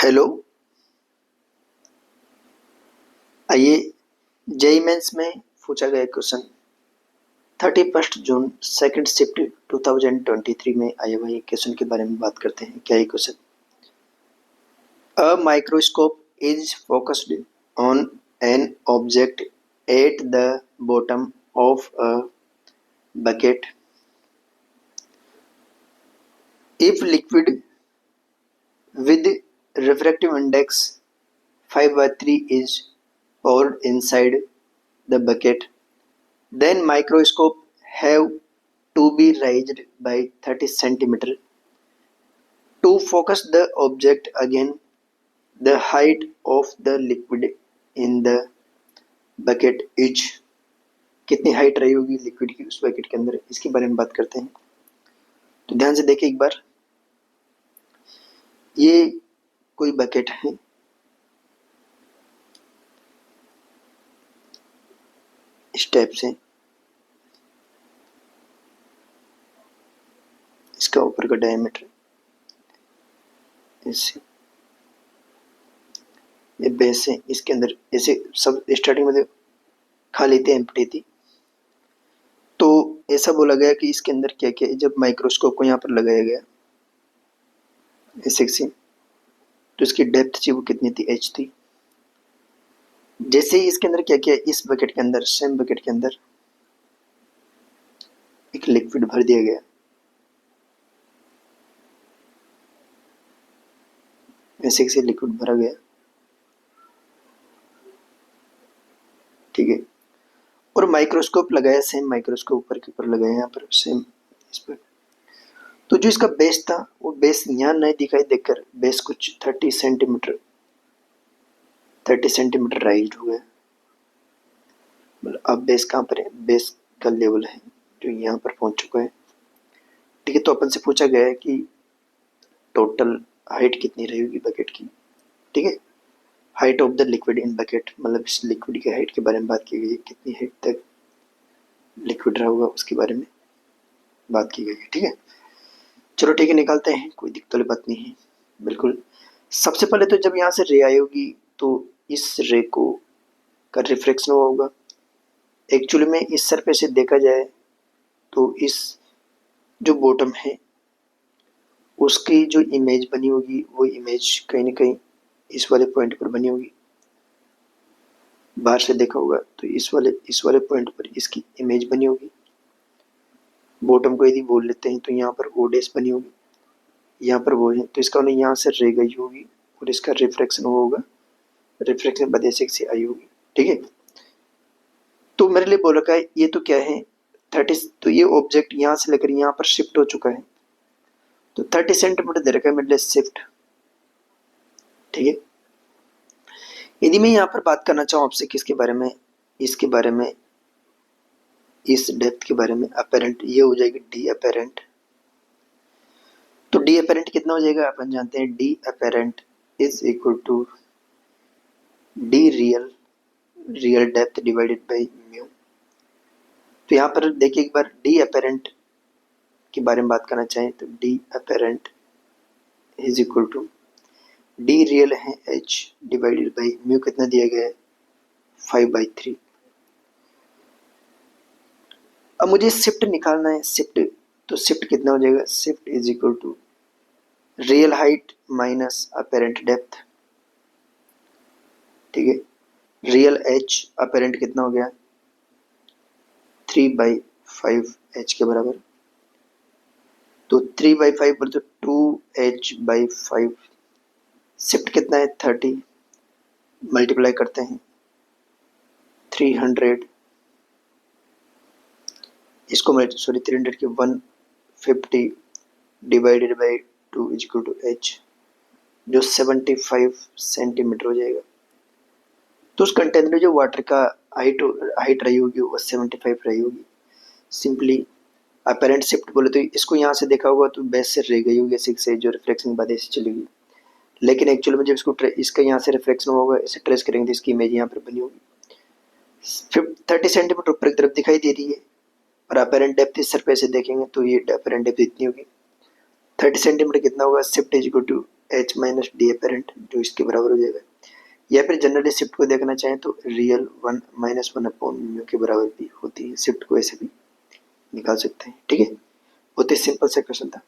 Hello. आइए JEE mains में पूछा गया क्वेश्चन 31 जून सेकंड शिफ्ट 2023 में आए हुए क्वेश्चन के बारे में बात करते हैं। क्या ये question? A microscope is focused on an object at the bottom of a bucket if liquid with refractive index 5/3 is poured inside the bucket, then microscope have to be raised by 30 centimeter to focus the object again. The height of the liquid in the bucket is कितनी height रही होगी liquid की उस bucket के अंदर, इसके बारे में बात करते हैं। तो ध्यान से देखिए एक बार, ये कोई बकेट है, इस टाइप से इसका ऊपर का डायमीटर ऐसे, ये बेस है, इसके अंदर ऐसे सब स्टार्टिंग में खाली थी, एम्प्टी थी। तो ऐसा बोला गया कि इसके अंदर क्या क्या है। जब माइक्रोस्कोप को यहाँ पर लगाया गया ऐसे से, तो इसकी डेप्थ थी वो कितनी थी, एच थी। जैसे ही इसके अंदर क्या किया, इस बकेट के अंदर, सेम बकेट के अंदर एक लिक्विड भर दिया गया, ऐसे से लिक्विड भरा गया, ठीक है। और माइक्रोस्कोप लगाया, सेम माइक्रोस्कोप ऊपर के ऊपर लगाया, यहाँ पर सेम इस पर। तो जो इसका बेस था वो बेस यहाँ नहीं दिखाई देकर बेस कुछ 30 सेंटीमीटर राइज हो गया। मतलब अब बेस कहाँ पर है, बेस का लेवल है जो यहाँ पर पहुंच चुका है, ठीक है। तो अपन से पूछा गया है कि टोटल हाइट कितनी रहेगी बकेट की, ठीक है। Height of the liquid in bucket, मतलब इस लिक्विड की हाइट के बारे में बात की गई है, कितनी हाइट तक लिक्विड रहा होगा उसके बारे में बात की गई है, ठीक है। चलो ठीक है, निकालते हैं, कोई दिक्कत वाली बात नहीं है। बिल्कुल, सबसे पहले तो जब यहाँ से रे आई होगी तो इस रे को का रिफ्लेक्शन होगा। एक्चुअली में इस सरफेस से देखा जाए तो इस जो बॉटम है उसकी जो इमेज बनी होगी वो इमेज कहीं ना कहीं इस वाले पॉइंट पर बनी होगी। बाहर से देखा होगा तो इस वाले पॉइंट पर इसकी इमेज बनी होगी। बॉटम को यदि बोल लेते हैं तो यहाँ पर ओ डैश बनी होगी, यहाँ पर वो है, तो इसका उन्हें यहाँ से रे गई होगी और इसका रिफ्लेक्शन होगा, रिफ्लेक्शन बदेशक से आई होगी, ठीक है। तो मेरे लिए बोल रखा है ये तो क्या है 30, तो ये ऑब्जेक्ट यहाँ से लेकर यहाँ पर शिफ्ट हो चुका है, तो 30 सेंटीमीटर दे रखा है मेरे लिए शिफ्ट, ठीक है। यदि मैं यहाँ पर बात करना चाहूँ आपसे किसके बारे में, इसके बारे में, इस डेप्थ के बारे में, अपेरेंट, ये हो जाएगी डी अपेरेंट। तो डी अपेरेंट कितना हो जाएगा, अपन जानते हैं D apparent is equal to D real depth divided by mu. तो यहाँ पर देखिए एक बार, डी अपेरेंट के बारे में बात करना चाहें तो D apparent is equal to D real है एच डिवाइडेड बाई म्यू, कितना दिया गया है 5/3। अब मुझे शिफ्ट निकालना है, शिफ्ट, तो शिफ्ट कितना हो जाएगा, shift is equal to real height minus apparent depth, ठीक है। रियल एच अपेरेंट कितना हो गया 3/5 एच के बराबर, तो 3/5 पर तो 2h/5, शिफ्ट कितना है 30, मल्टीप्लाई करते हैं 300, इसको सॉरी 300 के 150 divided by 2 is equal to H, जो 75 सेंटीमीटर हो जाएगा। तो उस कंटेनर में जो वाटर का हाइट रही होगी वो 75 रही होगी। सिंपली अपेरेंट शिफ्ट बोले तो इसको यहाँ से देखा होगा तो बेस से रह गई होगी, सिक्स से जो रिफ्लेक्शन की बात ऐसी चलेगी, लेकिन एक्चुअल में जब इसको इसका यहाँ से रिफ्लेक्शन होगा, इसे ट्रेस करेंगे तो इसकी इमेज यहाँ पर बनी होगी। 30 सेंटीमीटर ऊपर की तरफ दिखाई दे रही है और अपेरेंट डेप्थ इस सरफेस से देखेंगे तो ये अपेरेंट डेप्थ इतनी होगी। 30 सेंटीमीटर कितना होगा, shift is equal to H minus D apparent जो इसके बराबर हो जाएगा, या फिर जनरली शिफ्ट को देखना चाहें तो रियल 1 माइनस 1 अपॉन म्यू के बराबर भी होती है। शिफ्ट को ऐसे भी निकाल सकते हैं। ठीक है, बहुत ही सिंपल सा क्वेश्चन था।